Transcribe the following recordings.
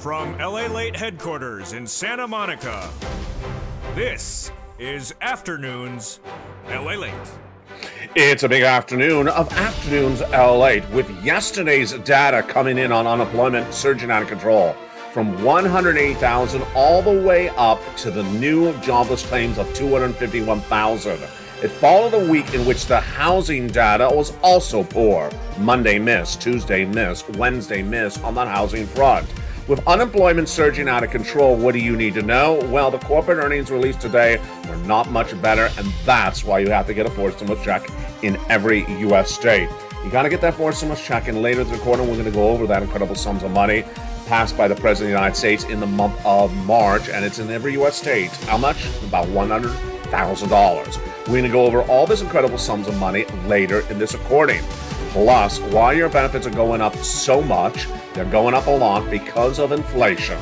From LALATE headquarters in Santa Monica, this is Afternoons LALATE. It's a big afternoon of Afternoons LALATE, with yesterday's data coming in on unemployment surging out of control from 180,000 all the way up to the new jobless claims of 251,000. It followed a week in which the housing data was also poor. Monday miss, Tuesday miss, Wednesday miss on that housing front. With unemployment surging out of control, what do you need to know? Well, the corporate earnings released today were not much better, and that's why you have to get a forced stimulus check in every U.S. state. You got to get that forced stimulus check, and later in the quarter, we're going to go over that incredible sums of money passed by the President of the United States in the month of March, and it's in every U.S. state. How much? About $100,000. We're going to go over all this incredible sums of money later in this recording. Plus, why your benefits are going up so much. They're going up a lot because of inflation.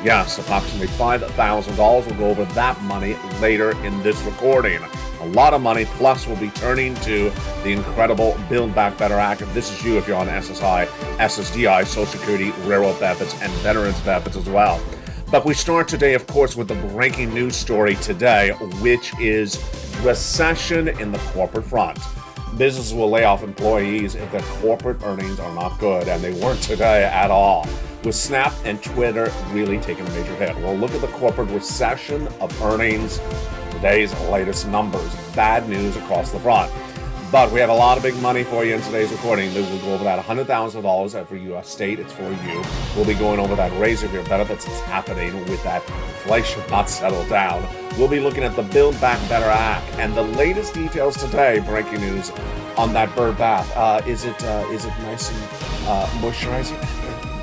Yes, approximately $5,000. We'll go over that money later in this recording. A lot of money, plus we'll be turning to the incredible Build Back Better Act. This is you if you're on SSI, SSDI, Social Security, Railroad benefits, and Veterans benefits as well. But we start today, of course, with the breaking news story today, which is recession in the corporate front. Businesses will lay off employees if their corporate earnings are not good, and they weren't today at all, with Snap and Twitter really taking a major hit. We'll look at the corporate recession of earnings, today's latest numbers. Bad news across the front. But we have a lot of big money for you in today's recording. We'll go over that $100,000 every U.S. state. It's for you. We'll be going over that raise of your benefits. It's happening with that inflation not settled down. We'll be looking at the Build Back Better Act and the latest details today. Breaking news on that bird bath. Is it nice and moisturizing?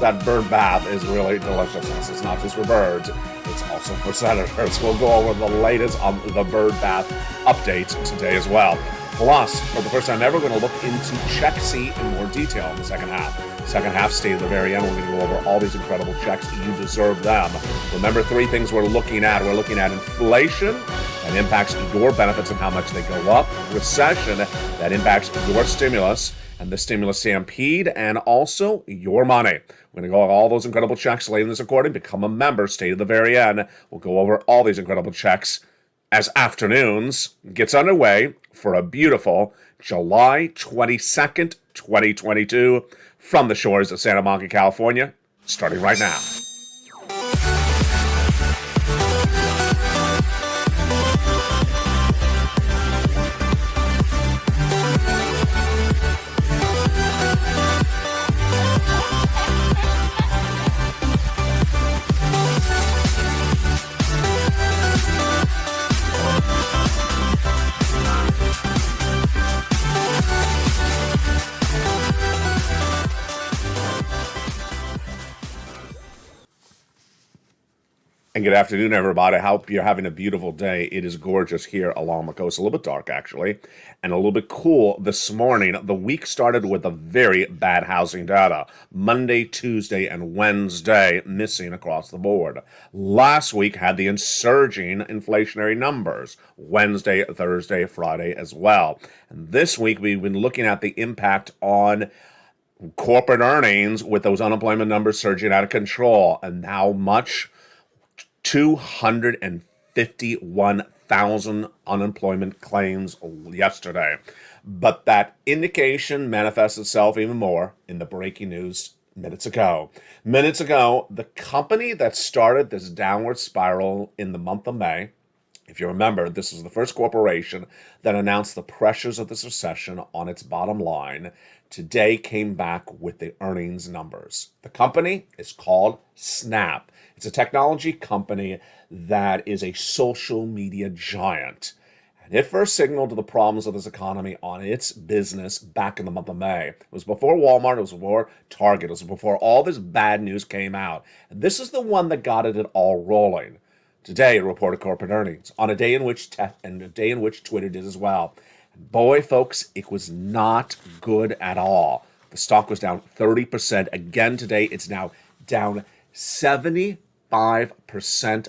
That bird bath is really delicious. It's not just for birds. It's also for senators. We'll go over the latest on the bird bath updates today as well. Plus, for the first time ever, we're going to look into Check C in more detail in the second half. Second half, stay to the very end. We're going to go over all these incredible checks. You deserve them. Remember, three things we're looking at. We're looking at inflation that impacts your benefits and how much they go up. Recession that impacts your stimulus and the stimulus stampede, and also your money. We're going to go over all those incredible checks later in this recording. Become a member. Stay to the very end. We'll go over all these incredible checks as Afternoons gets underway for a beautiful July 22nd, 2022, from the shores of Santa Monica, California, starting right now. And good afternoon, everybody. I hope you're having a beautiful day. It is gorgeous here along the coast. A little bit dark, actually, and a little bit cool this morning. The week started with a very bad housing data. Monday, Tuesday, and Wednesday missing across the board. Last week had the insurging inflationary numbers. Wednesday, Thursday, Friday as well. And this week we've been looking at the impact on corporate earnings with those unemployment numbers surging out of control. And how much? 251,000 unemployment claims yesterday. But that indication manifests itself even more in the breaking news minutes ago. Minutes ago, the company that started this downward spiral in the month of May, if you remember, this was the first corporation that announced the pressures of this recession on its bottom line, today came back with the earnings numbers. The company is called Snap. It's a technology company that is a social media giant. And it first signaled the problems of this economy on its business back in the month of May. It was before Walmart, it was before Target, it was before all this bad news came out. And this is the one that got it all rolling. Today, it reported corporate earnings on a day in which Twitter did as well. Boy, folks, it was not good at all. The stock was down 30%. Again today, it's now down 75%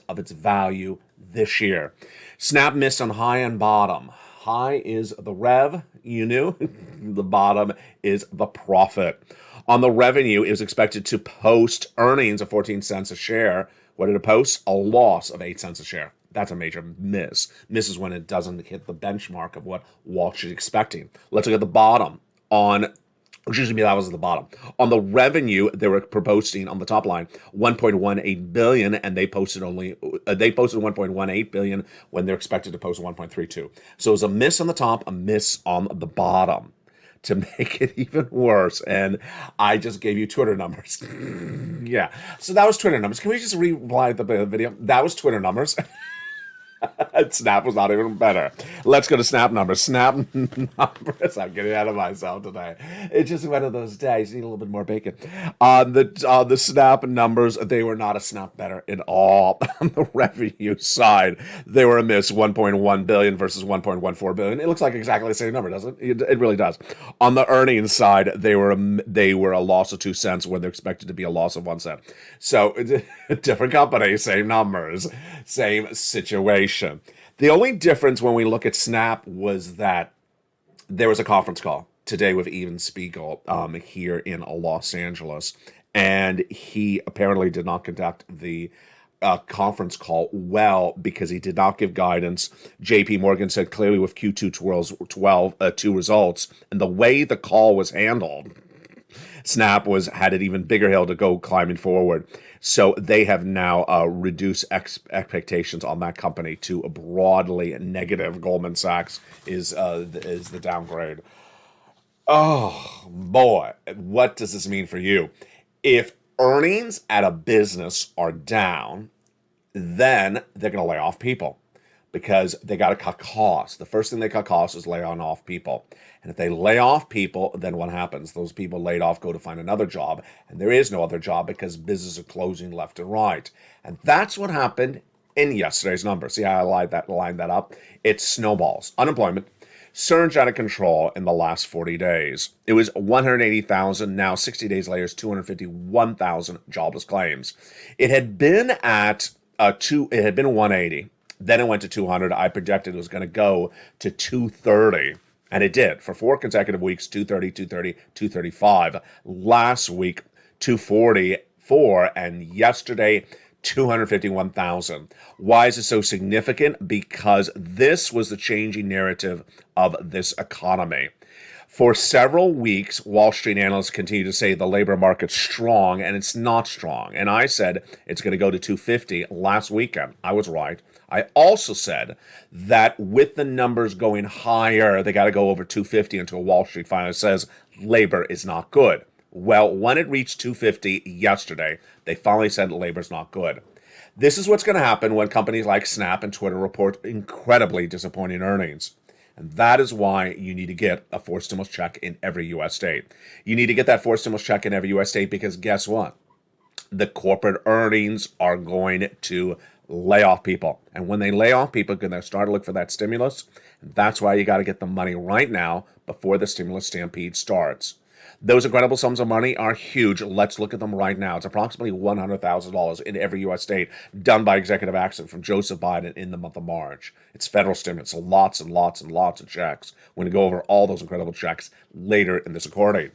of its value this year. Snap missed on high and bottom. High is the rev, you knew. The bottom is the profit. On the revenue, it was expected to post earnings of 14 cents a share. What did it post? A loss of 8 cents a share. That's a major miss. Miss is when it doesn't hit the benchmark of what Wall Street is expecting. Let's look at the bottom. Excuse me, that was at the bottom. On the revenue, they were proposing on the top line 1.18 billion, and they posted 1.18 billion when they're expected to post 1.32. So it was a miss on the top, a miss on the bottom. To make it even worse, and I just gave you Twitter numbers. Yeah, so that was Twitter numbers. Can we just replay the video? That was Twitter numbers. Snap was not even better. Let's go to Snap numbers. Snap numbers. I'm getting out of myself today. It's just one of those days. You need a little bit more bacon. On the Snap numbers, they were not a snap better at all. On the revenue side, they were a miss. 1.1 billion versus 1.14 billion. It looks like exactly the same number, doesn't it? It really does. On the earnings side, they were a loss of 2 cents when they're expected to be a loss of 1 cent. So different company, same numbers, same situation. The only difference when we look at Snap was that there was a conference call today with Evan Spiegel here in Los Angeles, and he apparently did not conduct the conference call well because he did not give guidance. JP Morgan said clearly with Q2 2 results, and the way the call was handled, Snap had an even bigger hill to go climbing forward. So they have now reduced expectations on that company to a broadly negative. Goldman Sachs is the downgrade. Oh boy, what does this mean for you? If earnings at a business are down, then they're going to lay off people because they got to cut costs. The first thing they cut costs is laying off people. And if they lay off people, then what happens? Those people laid off go to find another job, and there is no other job because businesses are closing left and right. And that's what happened in yesterday's numbers. See how I lined that up? It snowballs. Unemployment surged out of control in the last 40 days. It was 180,000. Now, 60 days later, it's 251,000 jobless claims. It had been at it had been 180. Then it went to 200. I projected it was going to go to 230. And it did for 4 consecutive weeks, 230, 230, 235. Last week, 244. And yesterday, 251,000. Why is it so significant? Because this was the changing narrative of this economy. For several weeks, Wall Street analysts continue to say the labor market's strong, and it's not strong. And I said it's going to go to 250 last weekend. I was right. I also said that with the numbers going higher, they got to go over 250 until Wall Street finally says labor is not good. Well, when it reached 250 yesterday, they finally said labor's not good. This is what's going to happen when companies like Snap and Twitter report incredibly disappointing earnings. And that is why you need to get a forced stimulus check in every U.S. state. You need to get that forced stimulus check in every U.S. state because guess what? The corporate earnings are going to lay off people. And when they lay off people, they're going to start to look for that stimulus. And that's why you got to get the money right now before the stimulus stampede starts. Those incredible sums of money are huge. Let's look at them right now. It's approximately $100,000 in every U.S. state done by executive action from Joseph Biden in the month of March. It's federal stimulus, lots and lots and lots of checks. We're going to go over all those incredible checks later in this recording.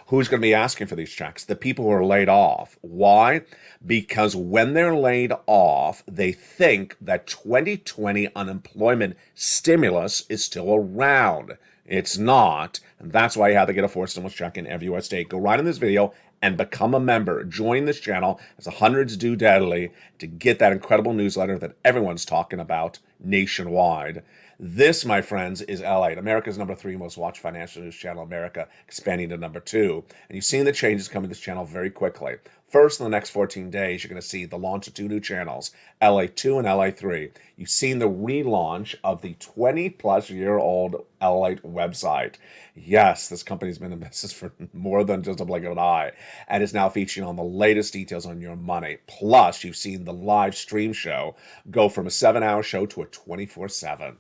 Who's going to be asking for these checks? The people who are laid off. Why? Because when they're laid off, they think that 2020 unemployment stimulus is still around. It's not, and that's why you have to get a forced stimulus check in every U.S. state. Go right in this video and become a member. Join this channel, as the hundreds do daily, to get that incredible newsletter that everyone's talking about nationwide. This, my friends, is LATE, America's #3 most watched financial news channel, America, expanding to #2. And you've seen the changes coming to this channel very quickly. First, in the next 14 days, you're going to see the launch of 2 new channels, LA2 and LA3. You've seen the relaunch of the 20-plus-year-old LATE website. Yes, this company's been in business for more than just a blink of an eye, and is now featuring on the latest details on your money. Plus, you've seen the live stream show go from a 7-hour show to a 24/7.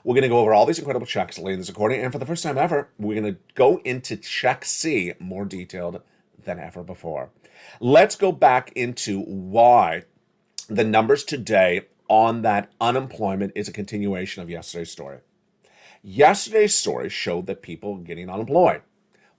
We're going to go over all these incredible checks later in this recording, and for the first time ever, we're going to go into Check C more detailed than ever before. Let's go back into why the numbers today on that unemployment is a continuation of yesterday's story. Yesterday's story showed that people are getting unemployed.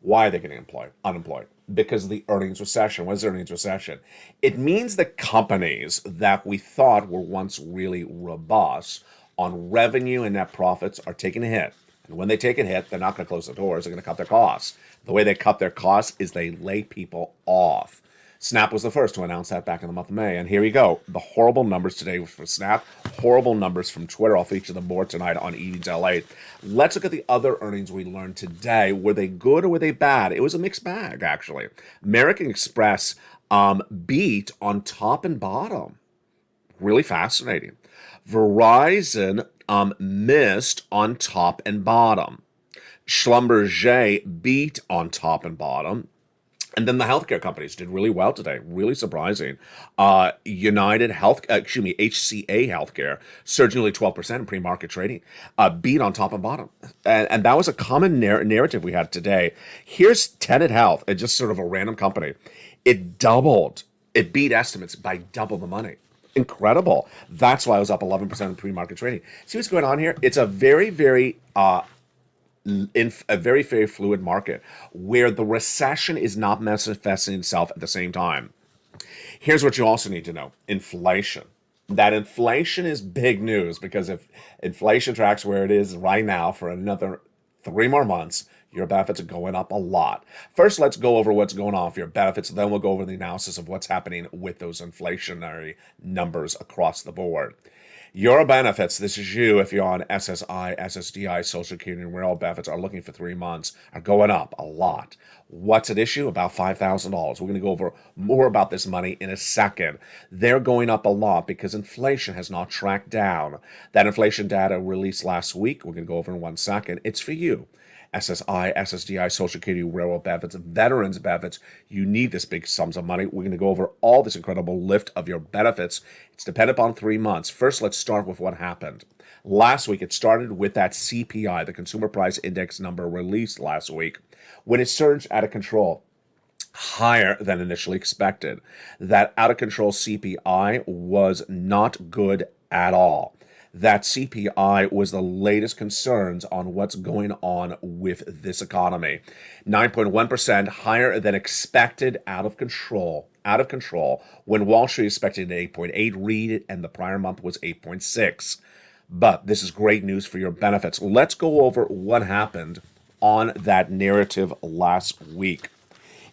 Why are they getting unemployed? Because of the earnings recession. What is the earnings recession? It means the companies that we thought were once really robust on revenue and net profits are taking a hit. And when they take a hit, they're not going to close the doors. They're going to cut their costs. The way they cut their costs is they lay people off. Snap was the first to announce that back in the month of May. And here you go. The horrible numbers today for Snap, horrible numbers from Twitter. I'll feature them more tonight on Evenings LA. Let's look at the other earnings we learned today. Were they good or were they bad? It was a mixed bag, actually. American Express beat on top and bottom. Really fascinating. Verizon missed on top and bottom. Schlumberger beat on top and bottom. And then the healthcare companies did really well today. Really surprising. United Health, HCA Healthcare surged nearly 12% in pre-market trading. Beat on top and bottom, and that was a common narrative we had today. Here's Tenet Health, it's just sort of a random company. It doubled. It beat estimates by double the money. Incredible. That's why it was up 11% in pre-market trading. See what's going on here? It's a very, very in a very, very fluid market where the recession is not manifesting itself at the same time. Here's what you also need to know. Inflation. That inflation is big news, because if inflation tracks where it is right now for another 3 more months, your benefits are going up a lot. First, let's go over what's going on for your benefits. Then we'll go over the analysis of what's happening with those inflationary numbers across the board. Your benefits, this is you if you're on SSI, SSDI, Social Security, and Rural benefits, are looking for 3 months, are going up a lot. What's at issue? About $5,000. We're going to go over more about this money in a second. They're going up a lot because inflation has not tracked down. That inflation data released last week, we're going to go over in 1 second. It's for you. SSI, SSDI, Social Security, Railroad benefits, veterans benefits. You need this big sums of money. We're going to go over all this incredible lift of your benefits. It's dependent upon 3 months. First, let's start with what happened. Last week, it started with that CPI, the Consumer Price Index number released last week, when it surged out of control, higher than initially expected. That out of control CPI was not good at all. That CPI was the latest concerns on what's going on with this economy. 9.1% higher than expected, out of control, when Wall Street expected an 8.8 read, and the prior month was 8.6. But this is great news for your benefits. Let's go over what happened on that narrative last week.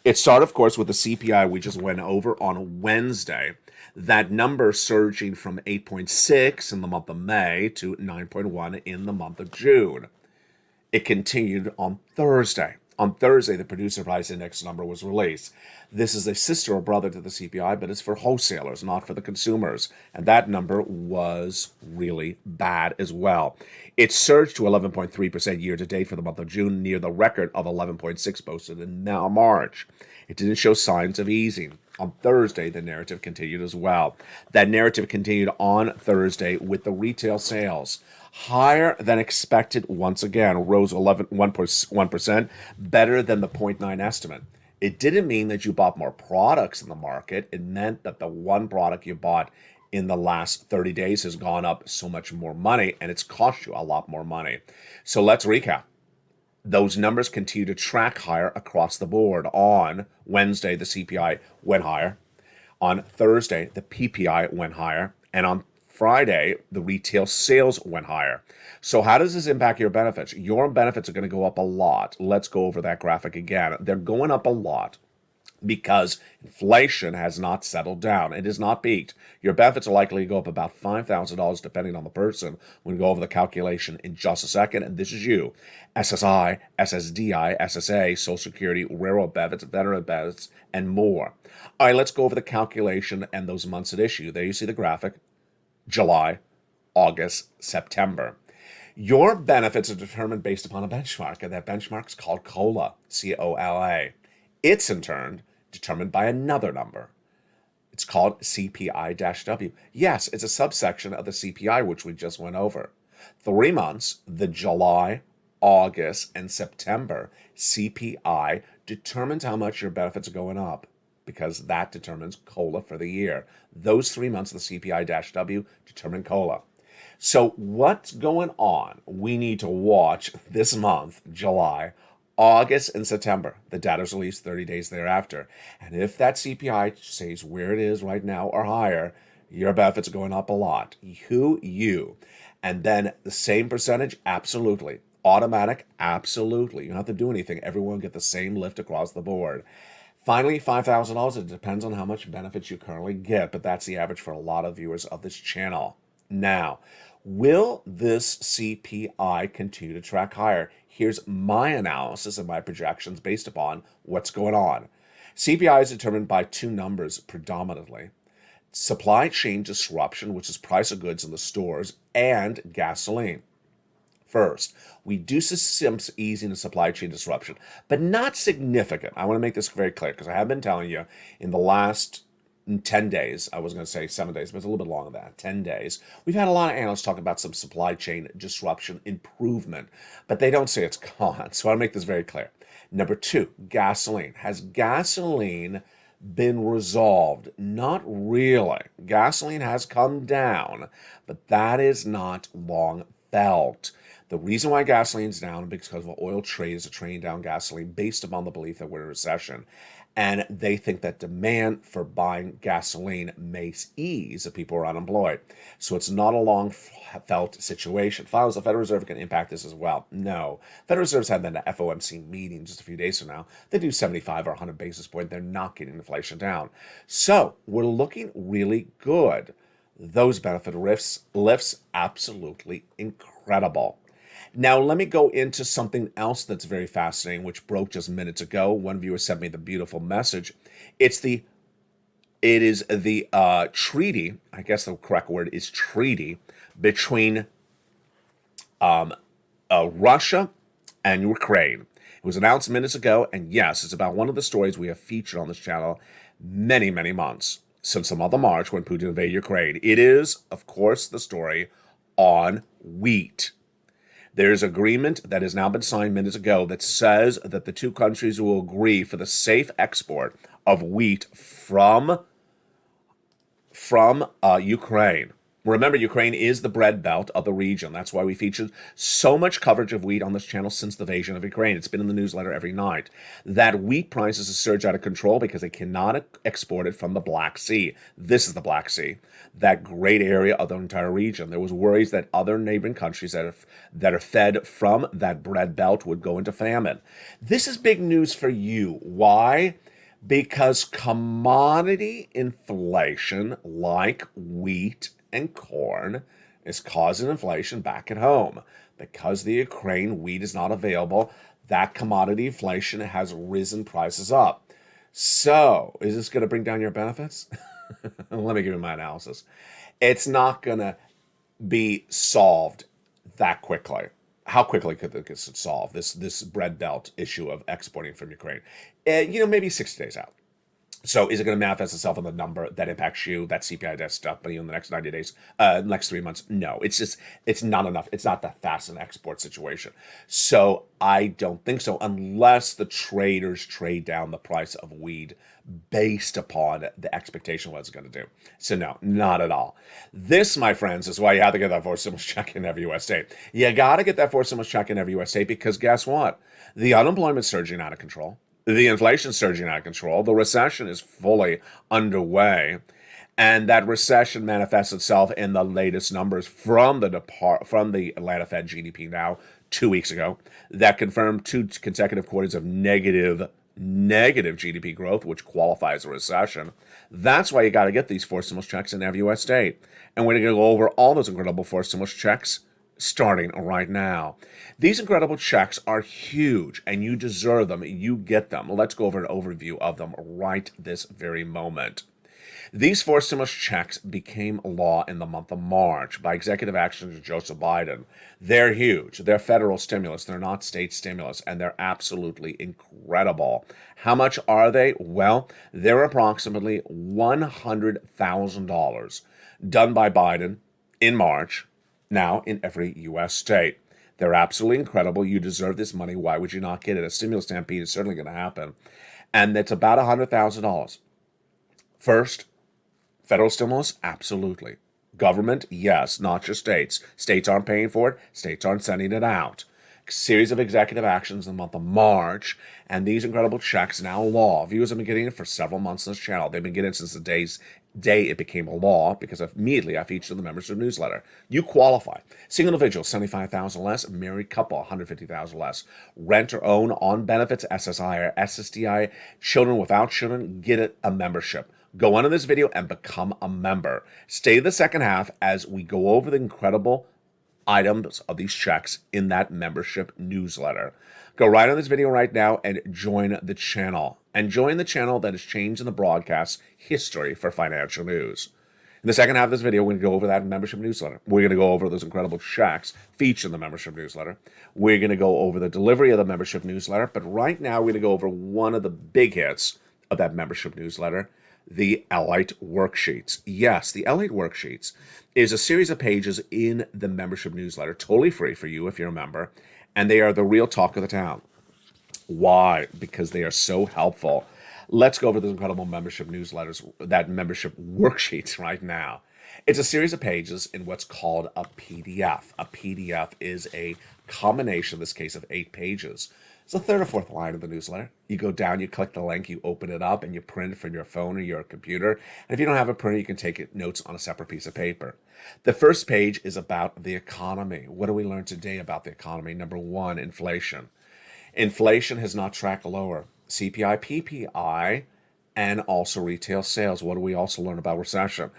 It started, of course, with the CPI we just went over on Wednesday. That number surging from 8.6 in the month of May to 9.1 in the month of June. It continued on Thursday. On Thursday, the Producer Price Index number was released. This is a sister or brother to the CPI, but it's for wholesalers, not for the consumers. And that number was really bad as well. It surged to 11.3% year to date for the month of June, near the record of 11.6 posted in March. It didn't show signs of easing. On Thursday, the narrative continued as well. That narrative continued on Thursday with the retail sales. Higher than expected once again, rose 1%, better than the 0.9 estimate. It didn't mean that you bought more products in the market. It meant that the one product you bought in the last 30 days has gone up so much more money, and it's cost you a lot more money. So let's recap. Those numbers continue to track higher across the board. On Wednesday, the CPI went higher. On Thursday, the PPI went higher. And on Friday, the retail sales went higher. So how does this impact your benefits? Your benefits are going to go up a lot. Let's go over that graphic again. They're going up a lot because inflation has not settled down. It has not peaked. Your benefits are likely to go up about $5,000 depending on the person. We'll go over the calculation in just a second. And this is you. SSI, SSDI, SSA, Social Security, Railroad benefits, veteran benefits, and more. All right, let's go over the calculation and those months at issue. There you see the graphic. July, August, September. Your benefits are determined based upon a benchmark, and that benchmark is called COLA, C-O-L-A. It's in turn determined by another number. It's called CPI-W. Yes, it's a subsection of the CPI, which we just went over. 3 months, the July, August, and September CPI determines how much your benefits are going up, because that determines COLA for the year. Those 3 months of the CPI-W determine COLA. So what's going on? We need to watch this month, July, August and September. The data is released 30 days thereafter. And if that CPI stays where it is right now or higher, your benefits are going up a lot. You. And then the same percentage? Absolutely. Automatic? Absolutely. You don't have to do anything. Everyone get the same lift across the board. Finally, $5,000. It depends on how much benefits you currently get, but that's the average for a lot of viewers of this channel. Now, will this CPI continue to track higher? Here's my analysis and my projections based upon what's going on. CPI is determined by two numbers predominantly: supply chain disruption, which is price of goods in the stores, and gasoline. First, we do see some easing of supply chain disruption, but not significant. I want to make this very clear because I have been telling you in the last 10 days, I was going to say 7 days, but it's a little bit longer than that, 10 days, we've had a lot of analysts talk about some supply chain disruption improvement, but they don't say it's gone. So I want to make this very clear. Number two, gasoline. Has gasoline been resolved? Not really. Gasoline has come down, but that is not long felt. The reason why gasoline's down is because of oil traders are trading down gasoline based upon the belief that we're in a recession. And they think that demand for buying gasoline may ease if people are unemployed. So it's not a long felt situation. Finally, the Federal Reserve can impact this as well. No. Federal Reserve's had that FOMC meeting just a few days from now. They do 75 or 100 basis points. They're not getting inflation down. So we're looking really good. Those benefit lifts absolutely incredible. Now, let me go into something else that's very fascinating, which broke just minutes ago. One viewer sent me the beautiful message. It is the treaty, I guess the correct word is treaty, between Russia and Ukraine. It was announced minutes ago, and yes, it's about one of the stories we have featured on this channel many, many months, since the month of March when Putin invaded Ukraine. It is, of course, the story on wheat. There's agreement that has now been signed minutes ago that says that the two countries will agree for the safe export of wheat from Ukraine. Remember, Ukraine is the bread belt of the region. That's why we featured so much coverage of wheat on this channel since the invasion of Ukraine. It's been in the newsletter every night. That wheat prices have surged out of control because they cannot export it from the Black Sea. This is the Black Sea, that great area of the entire region. There was worries that other neighboring countries that are fed from that bread belt would go into famine. This is big news for you. Why? Because commodity inflation like wheat and corn is causing inflation back at home. Because the Ukraine wheat is not available, that commodity inflation has risen prices up. So, is this going to bring down your benefits? Let me give you my analysis. It's not going to be solved that quickly. How quickly could this solve this bread belt issue of exporting from Ukraine? Maybe 60 days out. So is it going to manifest itself in the number that impacts you, that CPI desk stuff, but in the next 90 days, next 3 months? No, it's not enough. It's not that fast an export situation. So I don't think so, unless the traders trade down the price of wheat based upon the expectation of what it's going to do. So no, not at all. This, my friends, is why you have to get that forced stimulus check in every U.S. state. You got to get that forced stimulus check in every U.S. state because guess what? The unemployment's surging out of control. The inflation's surging out of control. The recession is fully underway. And that recession manifests itself in the latest numbers from the Atlanta Fed GDP now 2 weeks ago that confirmed 2 consecutive quarters of negative GDP growth, which qualifies a recession. That's why you got to get these forced stimulus checks in every U.S. state. And we're going to go over all those incredible forced stimulus checks starting right now. These incredible checks are huge, and you deserve them. You get them. Let's go over an overview of them right this very moment. These forced stimulus checks became law in the month of March by executive action of Joseph Biden. They're huge. They're federal stimulus. They're not state stimulus, and they're absolutely incredible. How much are they? Well, they're approximately $100,000 done by Biden in March, now in every U.S. state. They're absolutely incredible. You deserve this money. Why would you not get it? A stimulus stampede is certainly going to happen. And it's about $100,000. First, federal stimulus? Absolutely. Government? Yes, not just states. States aren't paying for it. States aren't sending it out. series of executive actions in the month of March, and these incredible checks now law. Viewers have been getting it for several months on this channel. They've been getting it since the day it became a law, because immediately I featured in the membership newsletter. You qualify. Single individual, 75,000 less. Married couple, 150,000 less. Rent or own on benefits, SSI or SSDI. Children without children, get a membership. Go on in this video and become a member. Stay the second half as we go over the incredible items of these checks in that membership newsletter. Go right on this video right now and join the channel. And join the channel that is changing the broadcast history for financial news. In the second half of this video, we're going to go over that membership newsletter. We're going to go over those incredible checks featured in the membership newsletter. We're going to go over the delivery of the membership newsletter. But right now, we're going to go over one of the big hits of that membership newsletter, the LALATE worksheets. Yes, the LALATE worksheets is a series of pages in the membership newsletter, totally free for you if you're a member, and they are the real talk of the town. Why? Because they are so helpful. Let's go over those incredible membership newsletters, that membership worksheets right now. It's a series of pages in what's called a PDF. A PDF is a combination, in this case, of 8 pages. It's the third or fourth line of the newsletter. You go down, you click the link, you open it up, and you print it from your phone or your computer. And if you don't have a printer, you can take notes on a separate piece of paper. The first page is about the economy. What do we learn today about the economy? Number 1, inflation. Inflation has not tracked lower. CPI, PPI, and also retail sales. What do we also learn about recession?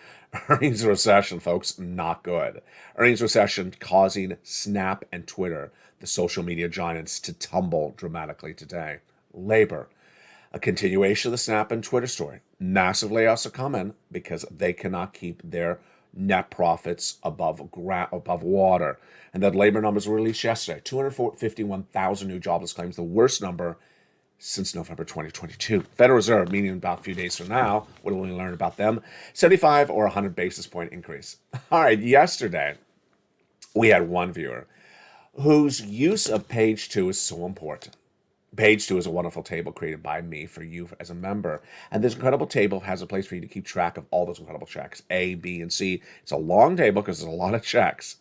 Earnings recession, folks, not good. Earnings recession causing Snap and Twitter, the social media giants, to tumble dramatically today. Labor, a continuation of the Snap and Twitter story. Massive layoffs are coming because they cannot keep their net profits above water. And that labor numbers were released yesterday. 251,000 new jobless claims, the worst number since November 2022. Federal Reserve, meaning about a few days from now, what do we learn about them? 75 or 100 basis point increase. All right, yesterday, we had one viewer whose use of page 2 is so important. Page 2 is a wonderful table created by me for you as a member. And this incredible table has a place for you to keep track of all those incredible checks, A, B, and C. It's a long table because there's a lot of checks.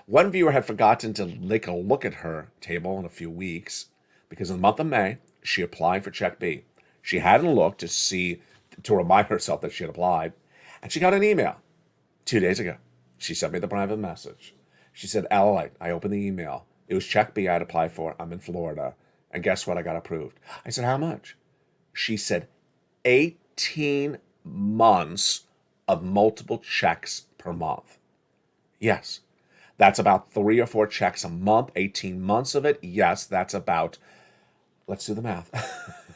One viewer had forgotten to take a look at her table in a few weeks because in the month of May, she applied for check B. She hadn't looked to remind herself that she had applied. And she got an email 2 days ago. She sent me the private message. She said, LALATE, I opened the email. It was check B I had applied for. I'm in Florida. And guess what? I got approved. I said, how much? She said, 18 months of multiple checks per month. Yes, that's about 3 or 4 checks a month, 18 months of it. Yes, that's about, let's do the math.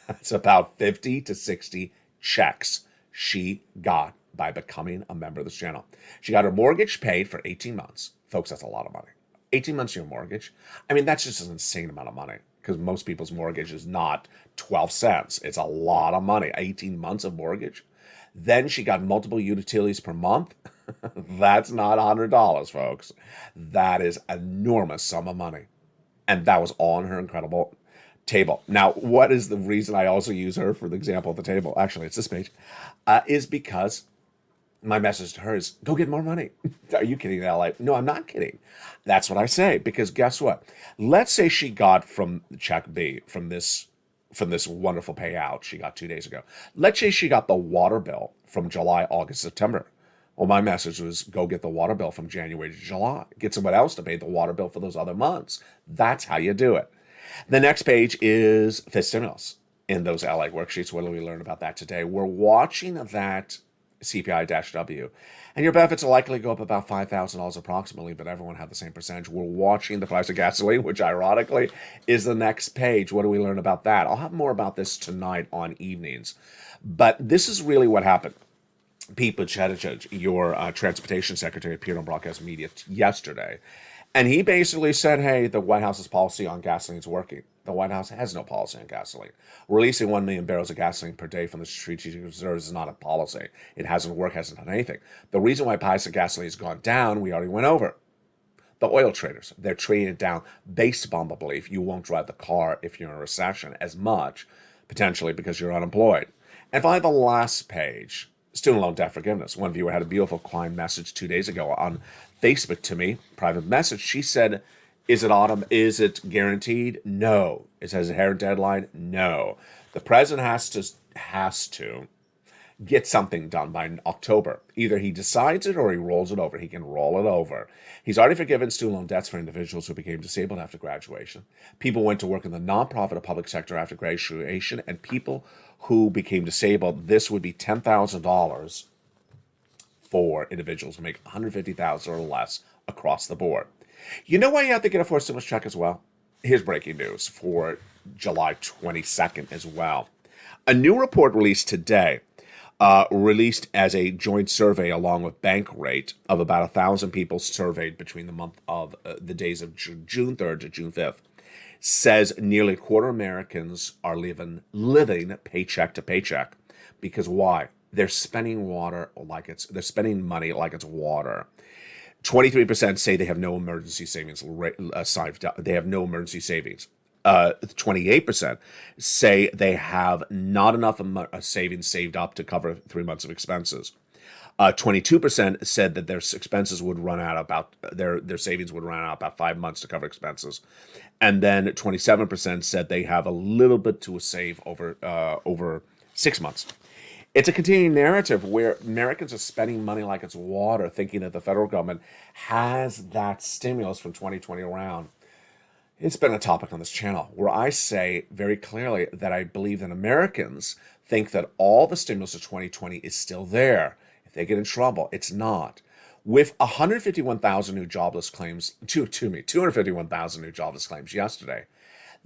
That's about 50 to 60 checks she got by becoming a member of this channel. She got her mortgage paid for 18 months. Folks, that's a lot of money. 18 months of your mortgage. I mean, that's just an insane amount of money because most people's mortgage is not 12 cents. It's a lot of money. 18 months of mortgage. Then she got multiple utilities per month. That's not $100, folks. That is an enormous sum of money. And that was all on her incredible table. Now, what is the reason I also use her for the example of the table? Actually, it's this page. Is because my message to her is, go get more money. Are you kidding, LA? No, I'm not kidding. That's what I say. Because guess what? Let's say she got from check B, from this wonderful payout she got 2 days ago. Let's say she got the water bill from July, August, September. Well, my message was, go get the water bill from January to July. Get someone else to pay the water bill for those other months. That's how you do it. The next page is Fed stimulus in those LALATE worksheets. What do we learn about that today? We're watching that CPI-W, and your benefits will likely go up about $5,000 approximately, but everyone had the same percentage. We're watching the price of gasoline, which ironically is the next page. What do we learn about that? I'll have more about this tonight on evenings, but this is really what happened. Pete Buttigieg, your transportation secretary, appeared on broadcast media yesterday, and he basically said, hey, the White House's policy on gasoline is working. The White House has no policy on gasoline. Releasing 1 million barrels of gasoline per day from the strategic reserves is not a policy. It hasn't worked, hasn't done anything. The reason why price of gasoline has gone down, we already went over. The oil traders, they're trading it down based upon the belief you won't drive the car if you're in a recession as much, potentially because you're unemployed. And finally, the last page, student loan debt forgiveness. One viewer had a beautiful client message 2 days ago on Facebook to me, private message. She said, Is it autumn? Is it guaranteed? No. It has a hard deadline? No. The president has to get something done by October. Either he decides it or he rolls it over. He can roll it over. He's already forgiven student loan debts for individuals who became disabled after graduation. People went to work in the nonprofit or public sector after graduation, and people who became disabled, this would be $10,000 for individuals who make $150,000 or less across the board. You know why you have to get a forced stimulus check as well? Here's breaking news for July 22nd as well. A new report released today, released as a joint survey along with Bankrate of about 1,000 people surveyed between the month of the days of June 3rd to June 5th, says nearly a quarter of Americans are living paycheck to paycheck. Because why? They're spending they're spending money like it's water. 23% say they have no emergency savings. They have no emergency savings. 28% say they have not enough savings saved up to cover 3 months of expenses. 22% said that their expenses would run out their savings would run out about 5 months to cover expenses, and then 27% said they have a little bit to save over 6 months. It's a continuing narrative where Americans are spending money like it's water, thinking that the federal government has that stimulus from 2020 around. It's been a topic on this channel where I say very clearly that I believe that Americans think that all the stimulus of 2020 is still there. If they get in trouble, it's not. With 151,000 new jobless claims, 251,000 new jobless claims yesterday,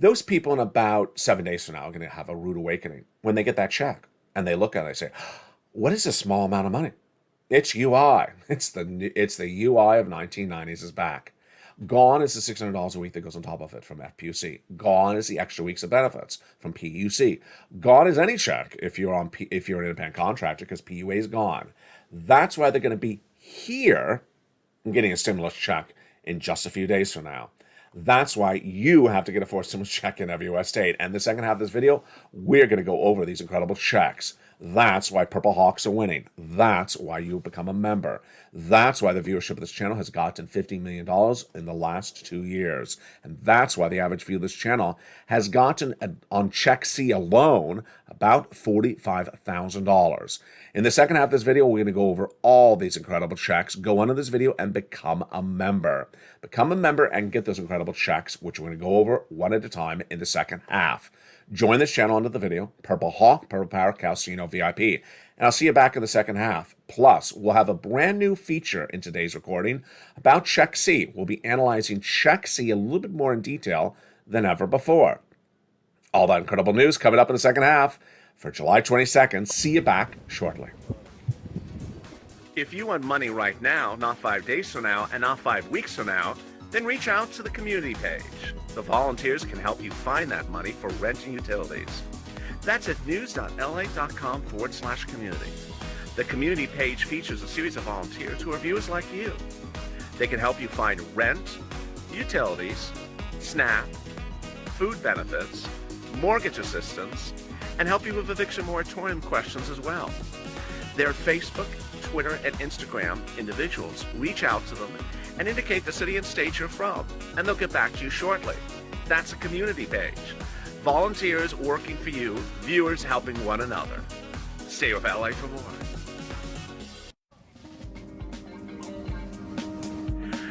those people in about 7 days from now are going to have a rude awakening when they get that check. And they look at it and they say, what is this small amount of money? It's UI. It's the UI of 1990s is back. Gone is the $600 a week that goes on top of it from FPUC. Gone is the extra weeks of benefits from PUC. Gone is any check if you're an independent contractor, because PUA is gone. That's why they're going to be here and getting a stimulus check in just a few days from now. That's why you have to get a forced stimulus check in every U.S. state. And the second half of this video, we're going to go over these incredible checks. That's why Purple Hawks are winning. That's why you become a member. That's why the viewership of this channel has gotten $15 million in the last 2 years. And that's why the average view of this channel has gotten, on Check C alone, about $45,000. In the second half of this video, we're going to go over all these incredible checks. Go under this video and become a member. Become a member and get those incredible checks, which we're going to go over one at a time in the second half. Join this channel under the video, Purple Hawk, Purple Power, Calcino VIP. And I'll see you back in the second half. Plus, we'll have a brand new feature in today's recording about Check C. We'll be analyzing Check C a little bit more in detail than ever before. All that incredible news coming up in the second half for July 22nd. See you back shortly. If you want money right now, not 5 days from now, and not 5 weeks from now, then reach out to the community page. The volunteers can help you find that money for rent and utilities. That's at news.lalate.com/community. The community page features a series of volunteers who are viewers like you. They can help you find rent, utilities, SNAP, food benefits, mortgage assistance, and help you with eviction moratorium questions as well. Their Facebook, Twitter, and Instagram individuals reach out to them and indicate the city and state you're from, and they'll get back to you shortly. That's a community page. Volunteers working for you, viewers helping one another. Stay with LA for more.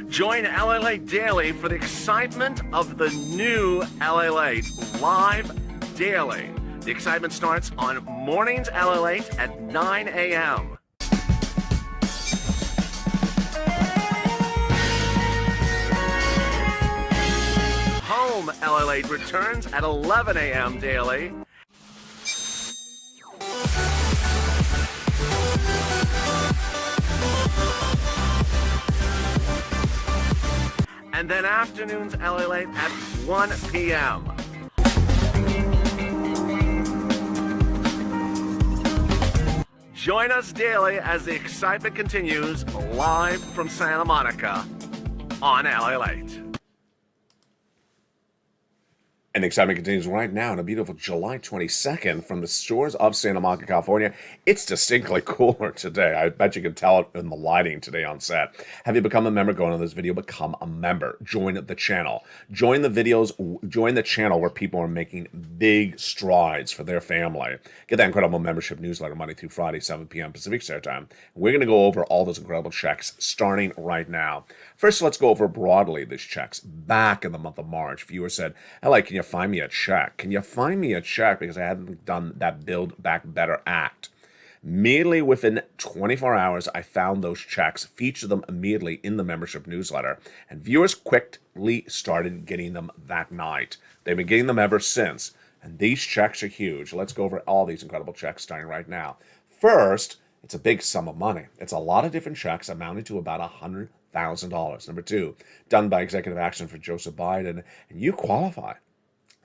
Join LALATE Daily for the excitement of the new LALATE live daily. The excitement starts on Mornings LALATE at 9 a.m. Home LALATE returns at 11 a.m. daily. And then Afternoons LALATE at 1 p.m. Join us daily as the excitement continues live from Santa Monica on LALATE. And the excitement continues right now on a beautiful July 22nd from the shores of Santa Monica, California. It's distinctly cooler today. I bet you can tell it in the lighting today on set. Have you become a member? Go on this video, become a member. Join the channel. Join the videos, join the channel where people are making big strides for their family. Get that incredible membership newsletter Monday through Friday, 7 p.m. Pacific Standard Time. We're going to go over all those incredible checks starting right now. First, let's go over broadly these checks. Back in the month of March, viewers said, "Hello, can you find me a check? Can you find me a check? Because I hadn't done that Build Back Better Act." Immediately within 24 hours, I found those checks, featured them immediately in the membership newsletter, and viewers quickly started getting them that night. They've been getting them ever since, and these checks are huge. Let's go over all these incredible checks starting right now. First, it's a big sum of money. It's a lot of different checks amounting to about $100,000. Number two, done by executive action for Joseph Biden, and you qualify.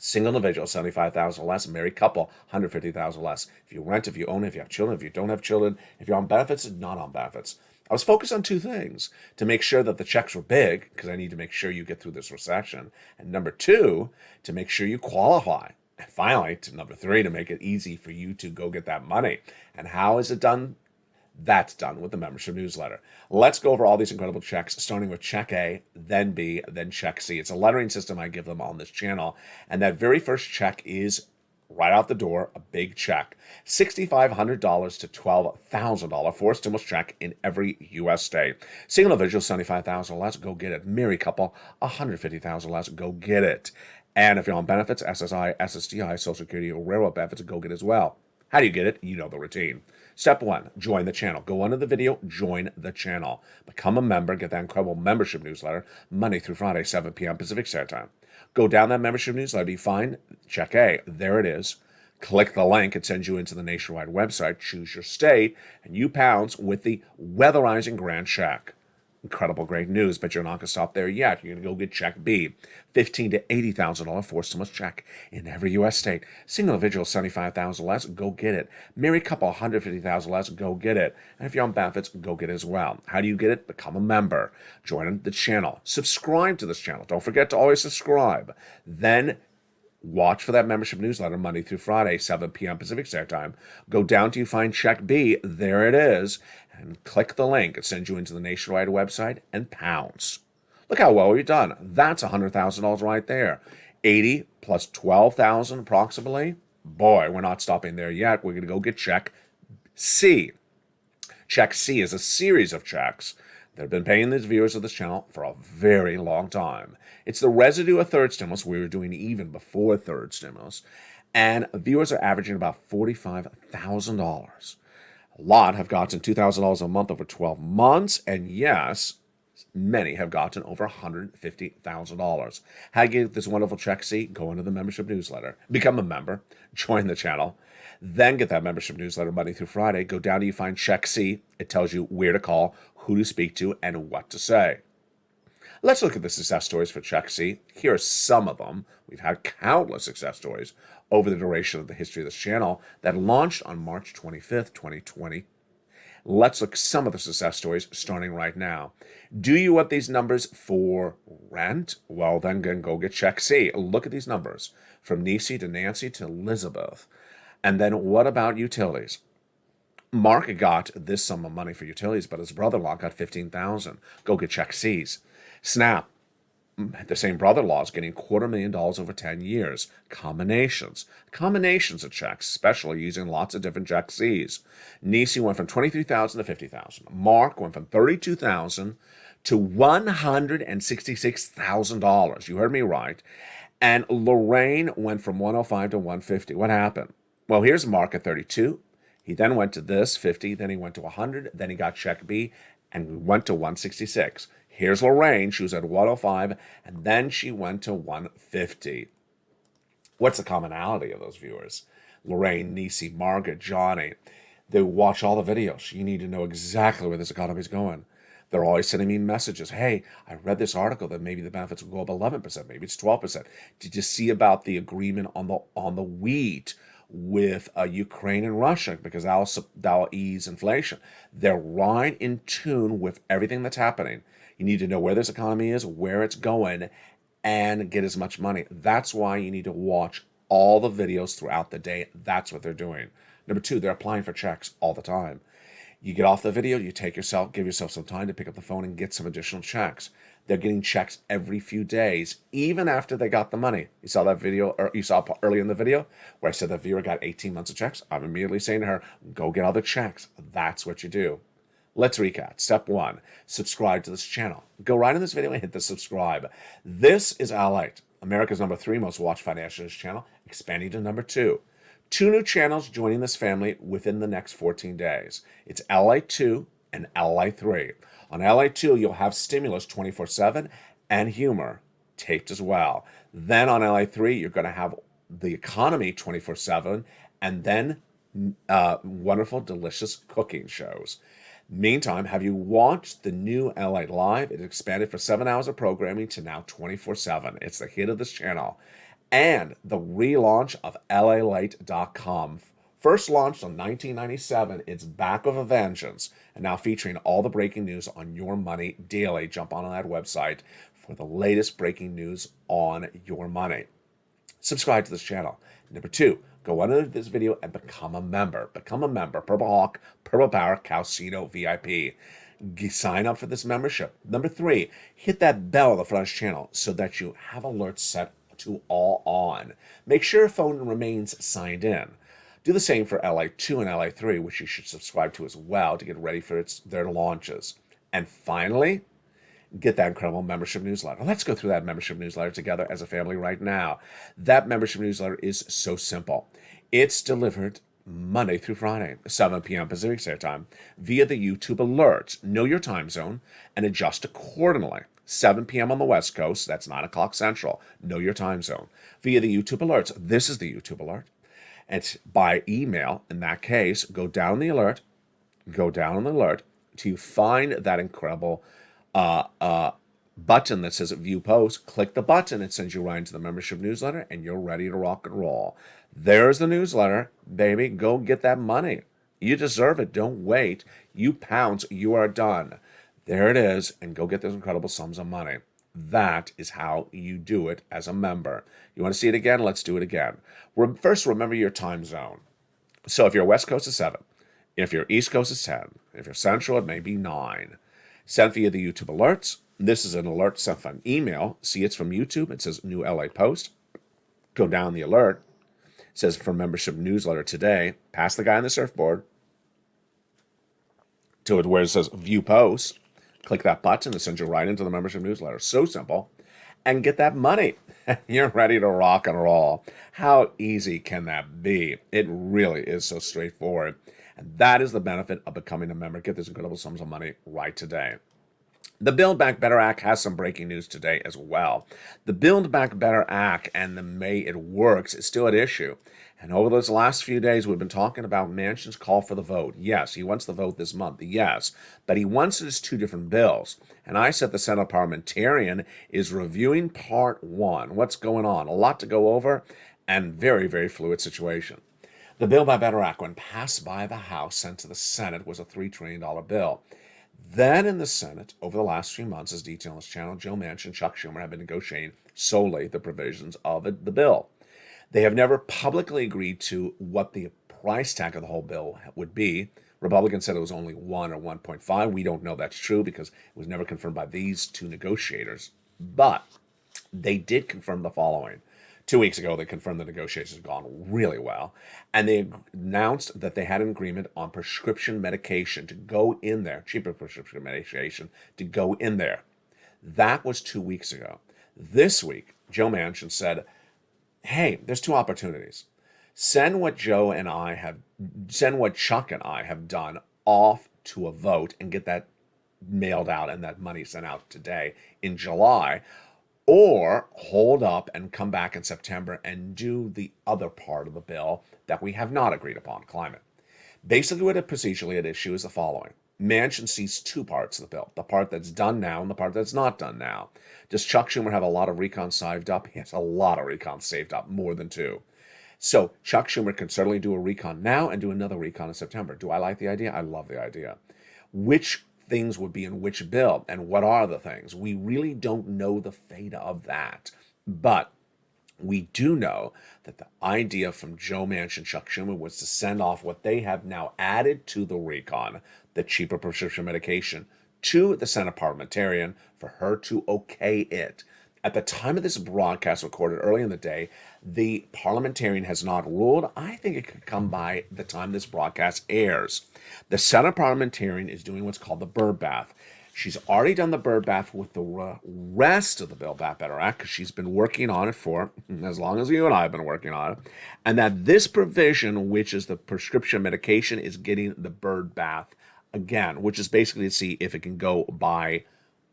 Single individual, $75,000 less. Married couple, $150,000 less. If you rent, if you own, if you have children, if you don't have children, if you're on benefits, not on benefits. I was focused on two things: to make sure that the checks were big, because I need to make sure you get through this recession. And number two, to make sure you qualify. And finally, to number three, to make it easy for you to go get that money. And how is it done? That's done with the membership newsletter. Let's go over all these incredible checks, starting with check A, then B, then check C. It's a lettering system I give them on this channel. And that very first check is right out the door, a big check. $6,500 to $12,000 for a stimulus check in every U.S. state. Single individual, $75,000 less, go get it. Married couple, $150,000 less, go get it. And if you're on benefits, SSI, SSDI, Social Security, or railroad benefits, go get it as well. How do you get it? You know the routine. Step one, join the channel. Go under the video, join the channel. Become a member, get that incredible membership newsletter Monday through Friday, 7 p.m. Pacific Standard Time. Go down that membership newsletter, you find check A. There it is. Click the link. It sends you into the nationwide website. Choose your state, and you pounce with the weatherizing grand check. Incredible, great news, but you're not going to stop there yet. You're going to go get check B, $15,000 to $80,000 for stimulus check in every U.S. state. Single individual, $75,000 less, go get it. Married couple, $150,000 less, go get it. And if you're on benefits, go get it as well. How do you get it? Become a member. Join the channel. Subscribe to this channel. Don't forget to always subscribe. Then watch for that membership newsletter Monday through Friday, 7 p.m. Pacific Standard Time. Go down till you find check B. There it is. And click the link. It sends you into the nationwide website and pounce. Look how well we've done. That's $100,000 right there. 80 plus 12,000 approximately. Boy, we're not stopping there yet. We're going to go get check C. Check C is a series of checks that have been paying these viewers of this channel for a very long time. It's the residue of third stimulus. We were doing even before third stimulus. And viewers are averaging about $45,000. A lot have gotten $2,000 a month over 12 months. And yes, many have gotten over $150,000. How do you get this wonderful check C? Go into the membership newsletter. Become a member. Join the channel. Then get that membership newsletter Monday through Friday. Go down to you find check C. It tells you where to call, who to speak to, and what to say. Let's look at the success stories for check C. Here are some of them. We've had countless success stories over the duration of the history of this channel that launched on March 25th, 2020. Let's look at some of the success stories starting right now. Do you want these numbers for rent? Well, then go get check C. Look at these numbers from Nisi to Nancy to Elizabeth. And then what about utilities? Mark got this sum of money for utilities, but his brother-in-law got $15,000. Go get check C's. Snap. The same brother-in-law is getting $250,000 over 10 years. Combinations of checks, especially using lots of different check C's. Nisi went from $23,000 to $50,000. Mark went from $32,000 to $166,000. You heard me right. And Lorraine went from $105 to $150. What happened? Well, here's Mark at $32. He then went to this, 50, then he went to 100, then he got check B, and we went to 166. Here's Lorraine, she was at 105, and then she went to 150. What's the commonality of those viewers? Lorraine, Nisi, Margaret, Johnny. They watch all the videos. You need to know exactly where this economy is going. They're always sending me messages. Hey, I read this article that maybe the benefits will go up 11%, maybe it's 12%. Did you see about the agreement on the wheat with Ukraine and Russia, because that'll ease inflation? They're right in tune with everything that's happening. You need to know where this economy is, where it's going, and get as much money. That's why you need to watch all the videos throughout the day. That's what they're doing. Number two, they're applying for checks all the time. You get off the video, you give yourself some time to pick up the phone and get some additional checks. They're getting checks every few days, even after they got the money. You saw that video, or you saw earlier in the video where I said the viewer got 18 months of checks. I'm immediately saying to her, go get other checks. That's what you do. Let's recap. Step one, subscribe to this channel. Go right in this video and hit the subscribe. This is LALATE, America's #3 most watched financial news channel, expanding to number 2. 2 new channels joining this family within the next 14 days. It's LALATE 2 and LALATE 3. On LALATE 2, you'll have stimulus 24/7 and humor taped as well. Then on LALATE 3, you're going to have the economy 24/7 and then wonderful, delicious cooking shows. Meantime, have you watched the new LALATE Live? It expanded for 7 hours of programming to now 24/7. It's the hit of this channel. And the relaunch of LALATE.com. First launched in 1997, it's back with a vengeance and now featuring all the breaking news on your money daily. Jump on that website for the latest breaking news on your money. Subscribe to this channel. Number 2, go under this video and become a member. Become a member. Purple Hawk, Purple Power, Calcito VIP. Sign up for this membership. Number 3, hit that bell on the front of this channel so that you have alerts set to all on. Make sure your phone remains signed in. Do the same for LALATE 2 and LALATE 3, which you should subscribe to as well to get ready for their launches. And finally, get that incredible membership newsletter. Let's go through that membership newsletter together as a family right now. That membership newsletter is so simple. It's delivered Monday through Friday, 7 p.m. Pacific Standard Time, via the YouTube alerts. Know your time zone and adjust accordingly. 7 p.m. on the West Coast, that's 9 o'clock Central. Know your time zone. Via the YouTube alerts. This is the YouTube alert. It's by email. In that case, go down the alert till you find that incredible button that says View Post. Click the button. It sends you right into the membership newsletter, and you're ready to rock and roll. There's the newsletter, baby. Go get that money. You deserve it. Don't wait. You pounce. You are done. There it is, and go get those incredible sums of money. That is how you do it as a member. You want to see it again? Let's do it again. First, remember your time zone. So if you're West Coast, it's 7. If you're East Coast, it's 10. If you're Central, it may be 9. Sent via the YouTube alerts. This is an alert sent from email. See, it's from YouTube. It says New LA Post. Go down the alert. It says for membership newsletter today. Pass the guy on the surfboard to it where it says View Post. Click that button to send you right into the membership newsletter. So simple. And get that money. You're ready to rock and roll. How easy can that be? It really is so straightforward. And that is the benefit of becoming a member. Get these incredible sums of money right today. The Build Back Better Act has some breaking news today as well. The Build Back Better Act and the May it works is still at issue. And over those last few days, we've been talking about Manchin's call for the vote. Yes, he wants the vote this month. Yes, but he wants it as 2 different bills. And I said the Senate parliamentarian is reviewing part 1. What's going on? A lot to go over and very, very fluid situation. The Build Back Better Act, when passed by the House, sent to the Senate, was a $3 trillion bill. Then in the Senate, over the last few months, as detailed on this channel, Joe Manchin and Chuck Schumer have been negotiating solely the provisions of the bill. They have never publicly agreed to what the price tag of the whole bill would be. Republicans said it was only 1 or 1.5. We don't know that's true because it was never confirmed by these 2 negotiators. But they did confirm the following. 2 weeks ago, they confirmed the negotiations had gone really well. And they announced that they had an agreement on prescription medication to go in there, cheaper prescription medication to go in there. That was 2 weeks ago. This week, Joe Manchin said, hey, there's 2 opportunities. Send what Chuck and I have done off to a vote and get that mailed out and that money sent out today in July, or hold up and come back in September and do the other part of the bill that we have not agreed upon, climate. Basically, what it procedurally at issue is the following. Manchin sees 2 parts of the bill, the part that's done now and the part that's not done now. Does Chuck Schumer have a lot of recon saved up? He has a lot of recon saved up, more than 2. So Chuck Schumer can certainly do a recon now and do another recon in September. Do I like the idea? I love the idea. Which things would be in which bill and what are the things. We really don't know the fate of that. But we do know that the idea from Joe Manchin, Chuck Schumer, was to send off what they have now added to the recon, the cheaper prescription medication, to the Senate parliamentarian for her to okay it. At the time of this broadcast recorded early in the day, the parliamentarian has not ruled. I think it could come by the time this broadcast airs. The Senate parliamentarian is doing what's called the bird bath. She's already done the bird bath with the rest of the Build Back Better Act because she's been working on it for as long as you and I have been working on it. And that this provision, which is the prescription medication, is getting the bird bath again, which is basically to see if it can go by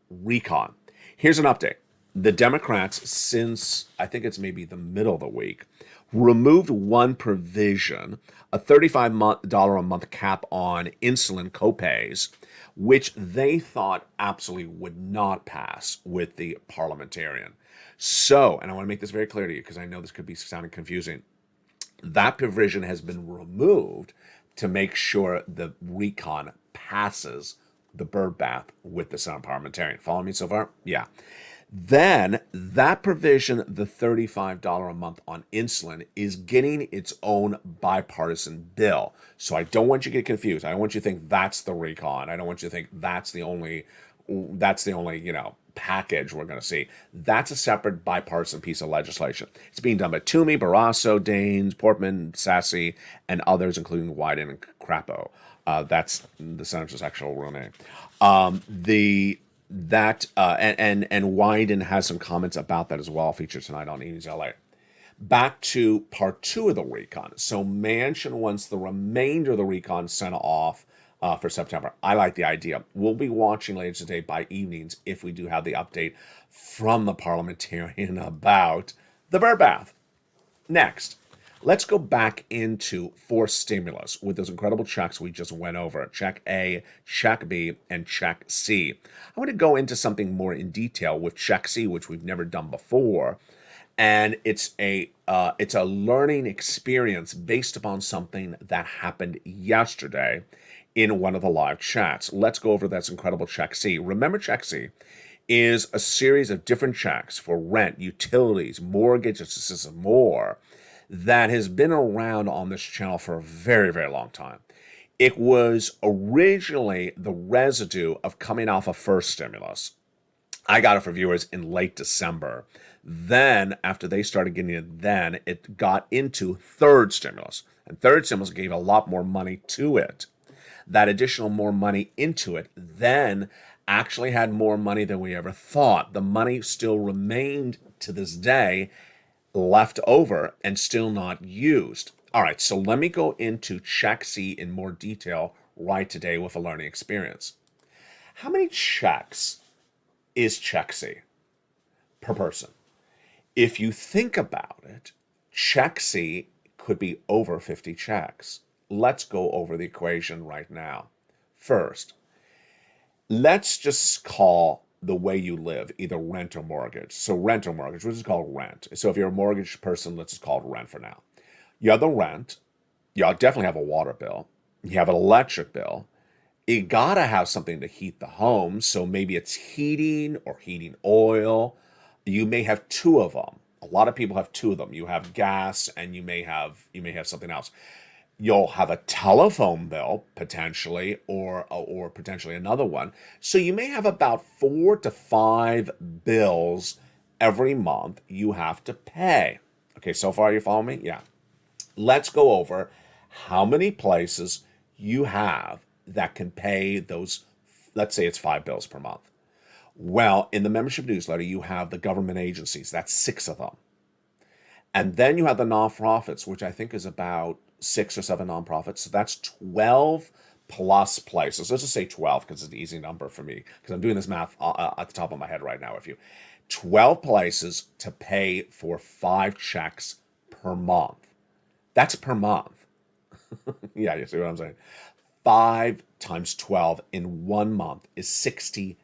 recon. Here's an update. The Democrats, since I think it's maybe the middle of the week, removed one provision, a $35 a month cap on insulin copays, which they thought absolutely would not pass with the parliamentarian. So, and I want to make this very clear to you because I know this could be sounding confusing, that provision has been removed to make sure the recon passes the bird bath with the Senate parliamentarian. Follow me so far? Yeah. Then that provision, the $35 a month on insulin, is getting its own bipartisan bill. So I don't want you to get confused. I don't want you to think that's the recon. I don't want you to think that's the only, package we're going to see. That's a separate bipartisan piece of legislation. It's being done by Toomey, Barrasso, Daines, Portman, Sassy, and others, including Wyden and Crapo. That's the senator's actual real name. And Wyden has some comments about that as well, featured tonight on News LA. Back to part two of the recon. So Manchin wants the remainder of the recon sent off for September. I like the idea. We'll be watching later today by evenings if we do have the update from the parliamentarian about the bird bath. Next, let's go back into forced stimulus with those incredible checks we just went over. Check A, Check B, and Check C. I want to go into something more in detail with Check C, which we've never done before. And it's a learning experience based upon something that happened yesterday in one of the live chats. Let's go over this incredible Check C. Remember, Check C is a series of different checks for rent, utilities, mortgages, and more that has been around on this channel for a very, very long time. It was originally the residue of coming off of first stimulus. I got it for viewers in late December. Then, after they started getting it, then it got into third stimulus. And third stimulus gave a lot more money to it. That additional more money into it then actually had more money than we ever thought. The money still remained to this day left over and still not used. All right, so let me go into Check C in more detail right today with a learning experience. How many checks is Check C per person? If you think about it, Check C could be over 50 checks. Let's go over the equation right now. First, let's just call the way you live either rent or mortgage. So rent or mortgage, which is called rent. So if you're a mortgage person, let's just call it rent for now. You have the rent. You definitely have a water bill. You have an electric bill. You gotta have something to heat the home. So maybe it's heating or heating oil. You may have two of them. A lot of people have two of them. You have gas and you may have something else. You'll have a telephone bill potentially, or potentially another one. So you may have about 4 to 5 bills every month you have to pay. Okay, so far you follow me? Yeah. Let's go over how many places you have that can pay those, let's say it's 5 bills per month. Well, in the membership newsletter, you have the government agencies. That's 6 of them. And then you have the nonprofits, which I think is about 6 or 7 nonprofits. So that's 12 plus places. Let's just say 12 because it's an easy number for me because I'm doing this math at the top of my head right now with you. 12 places to pay for 5 checks per month. That's per month. Yeah, you see what I'm saying? 5 times 12 in 1 month is 60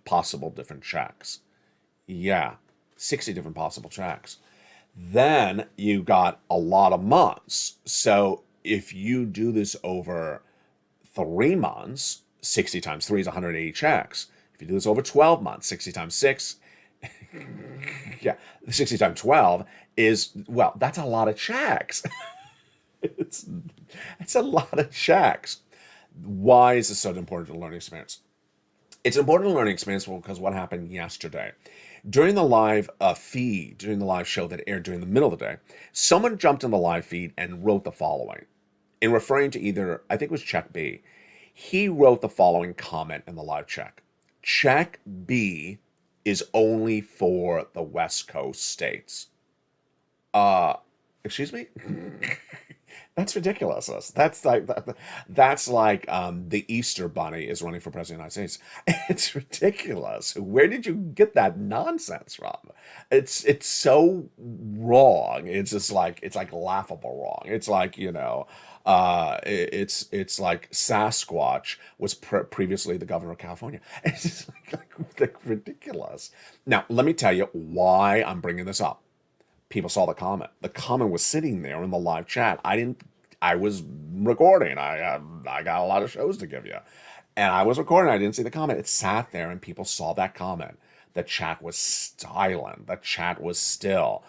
possible different checks. Yeah, 60 different possible checks. Then you got a lot of months. So if you do this over 3 months, 60 times 3 is 180 checks. If you do this over 12 months, 60 times 6, yeah, 60 times 12 is, well, that's a lot of checks. it's a lot of checks. Why is this so important to the learning experience? It's important to learning experience because what happened yesterday. During the live feed, during the live show that aired during the middle of the day, someone jumped in the live feed and wrote the following. In referring to either, I think it was Check B, he wrote the following comment in the live check. Check B is only for the West Coast states. Excuse me? That's ridiculous. That's like the Easter Bunny is running for president of the United States. It's ridiculous. Where did you get that nonsense from? It's so wrong. It's just like laughable wrong. It's like it's like Sasquatch was previously the governor of California. It's just like ridiculous. Now let me tell you why I'm bringing this up. People saw the comment. The comment was sitting there in the live chat. I was recording. I got a lot of shows to give you. And I was recording. I didn't see the comment. It sat there and people saw that comment. The chat was silent. The chat was still.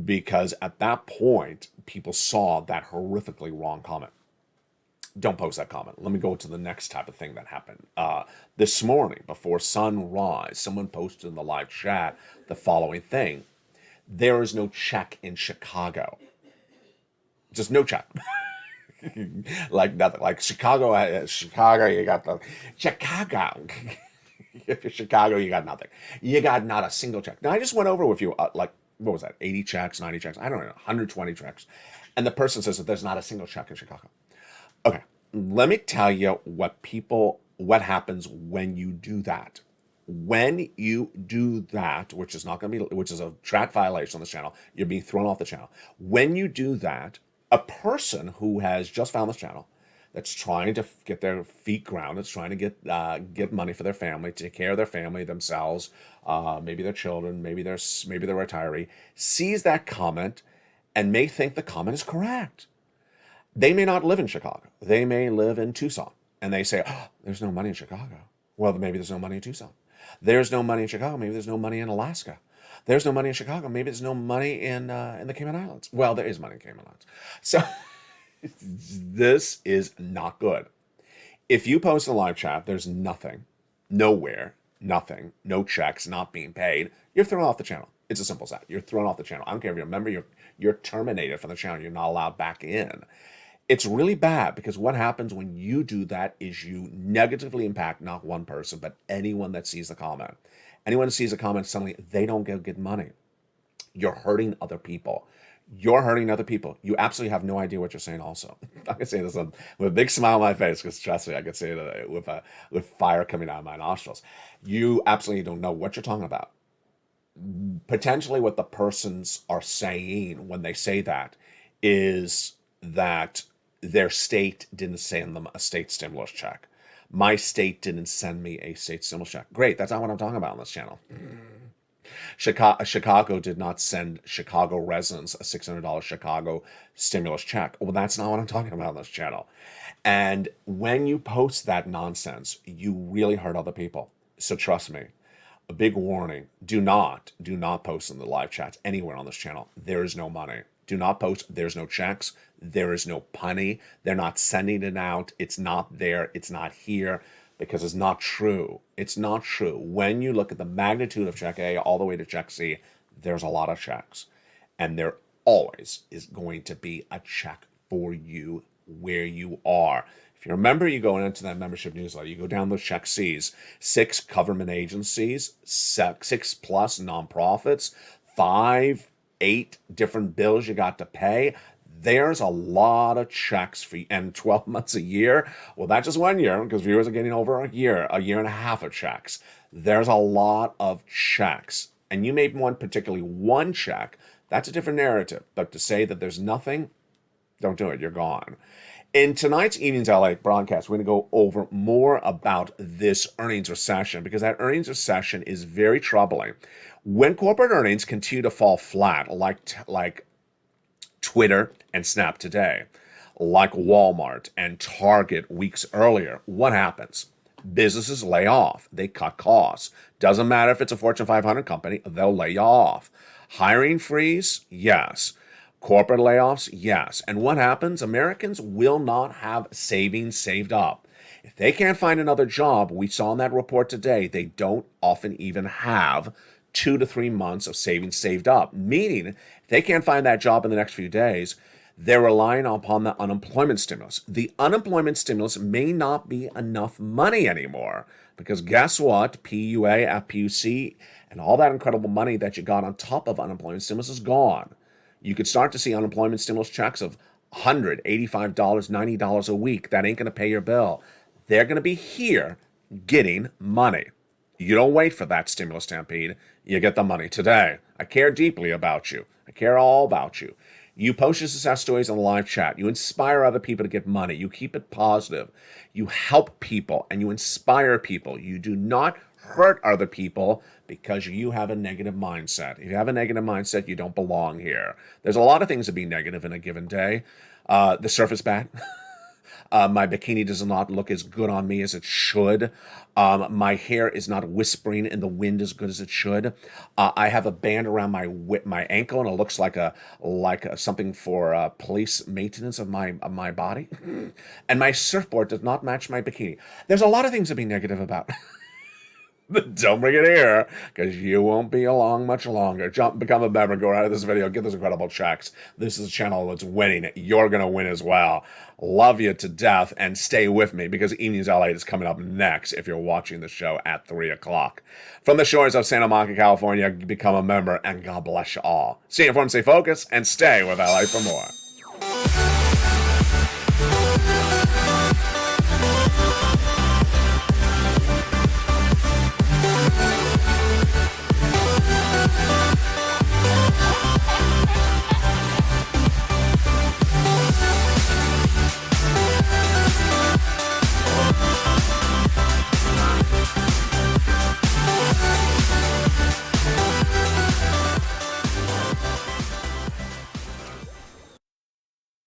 Because at that point, people saw that horrifically wrong comment. Don't post that comment. Let me go to the next type of thing that happened. This morning, before sunrise, someone posted in the live chat the following thing. There is no check in Chicago. Just no check. Like nothing. Like Chicago, you got the Chicago. If you're Chicago, you got nothing. You got not a single check. Now, I just went over with you, what was that? 80 checks, 90 checks? I don't know, 120 checks. And the person says that there's not a single check in Chicago. Okay, let me tell you what happens when you do that. When you do that, which is a track violation on this channel, you're being thrown off the channel. When you do that, a person who has just found this channel, that's trying to get their feet grounded, that's trying to get money for their family, take care of their family, themselves, maybe their children, maybe they're retiree, sees that comment and may think the comment is correct. They may not live in Chicago. They may live in Tucson, and they say, "Oh, there's no money in Chicago." Well, maybe there's no money in Tucson. There's no money in Chicago. Maybe there's no money in Alaska. There's no money in Chicago. Maybe there's no money in the Cayman Islands. Well, there is money in Cayman Islands. So this is not good. If you post a live chat, there's nothing, nowhere, nothing, no checks, not being paid, you're thrown off the channel. It's as simple as that. You're thrown off the channel. I don't care if you're a member, you're terminated from the channel. You're not allowed back in. It's really bad because what happens when you do that is you negatively impact not one person, but anyone that sees the comment. Anyone that sees a comment, suddenly they don't get money. You're hurting other people. You're hurting other people. You absolutely have no idea what you're saying also. I can say this with a big smile on my face because trust me, I can say it with fire coming out of my nostrils. You absolutely don't know what you're talking about. Potentially what the persons are saying when they say that is that their state didn't send them a state stimulus check. My state didn't send me a state stimulus check. Great, that's not what I'm talking about on this channel. Chicago did not send Chicago residents a $600 Chicago stimulus check. Well, that's not what I'm talking about on this channel. And when you post that nonsense, you really hurt other people. So trust me, a big warning, do not post in the live chats anywhere on this channel. There is no money. Do not post. There's no checks. There is no punny. They're not sending it out. It's not there. It's not here because it's not true. It's not true. When you look at the magnitude of check A all the way to check C, there's a lot of checks. And there always is going to be a check for you where you are. If you remember, you go into that membership newsletter, you go down those check C's, 6 government agencies, 6 plus nonprofits, 5, 8 different bills you got to pay. There's a lot of checks for you. And 12 months a year, well, that's just 1 year because viewers are getting over a year and a half of checks. There's a lot of checks. And you may want particularly one check. That's a different narrative. But to say that there's nothing, don't do it. You're gone. In tonight's Evenings LA broadcast, we're going to go over more about this earnings recession because that earnings recession is very troubling. When corporate earnings continue to fall flat, like Twitter and Snap today, like Walmart and Target weeks earlier, what happens? Businesses lay off. They cut costs. Doesn't matter if it's a Fortune 500 company, they'll lay you off. Hiring freeze? Yes. Corporate layoffs? Yes. And what happens? Americans will not have savings saved up. If they can't find another job, we saw in that report today, they don't often even have 2 to 3 months of savings saved up. Meaning, if they can't find that job in the next few days, they're relying upon the unemployment stimulus. The unemployment stimulus may not be enough money anymore because guess what? PUA, FPUC, and all that incredible money that you got on top of unemployment stimulus is gone. You could start to see unemployment stimulus checks of $100, $85, $90 a week. That ain't going to pay your bill. They're going to be here getting money. You don't wait for that stimulus stampede. You get the money today. I care deeply about you. I care all about you. You post your success stories on the live chat. You inspire other people to get money. You keep it positive. You help people and you inspire people. You do not hurt other people because you have a negative mindset. If you have a negative mindset, you don't belong here. There's a lot of things to be negative in a given day. The surf is bad. My bikini does not look as good on me as it should. My hair is not whispering in the wind as good as it should. I have a band around my ankle, and it looks like something for police maintenance of my body. And my surfboard does not match my bikini. There's a lot of things to be negative about. But don't bring it here, because you won't be along much longer. Become a member, go out of this video, get those incredible checks. This is a channel that's winning. You're going to win as well. Love you to death, and stay with me, because Evenings LA is coming up next if you're watching the show at 3 o'clock. From the shores of Santa Monica, California, become a member, and God bless you all. Stay informed, stay focused, and stay with LA for more.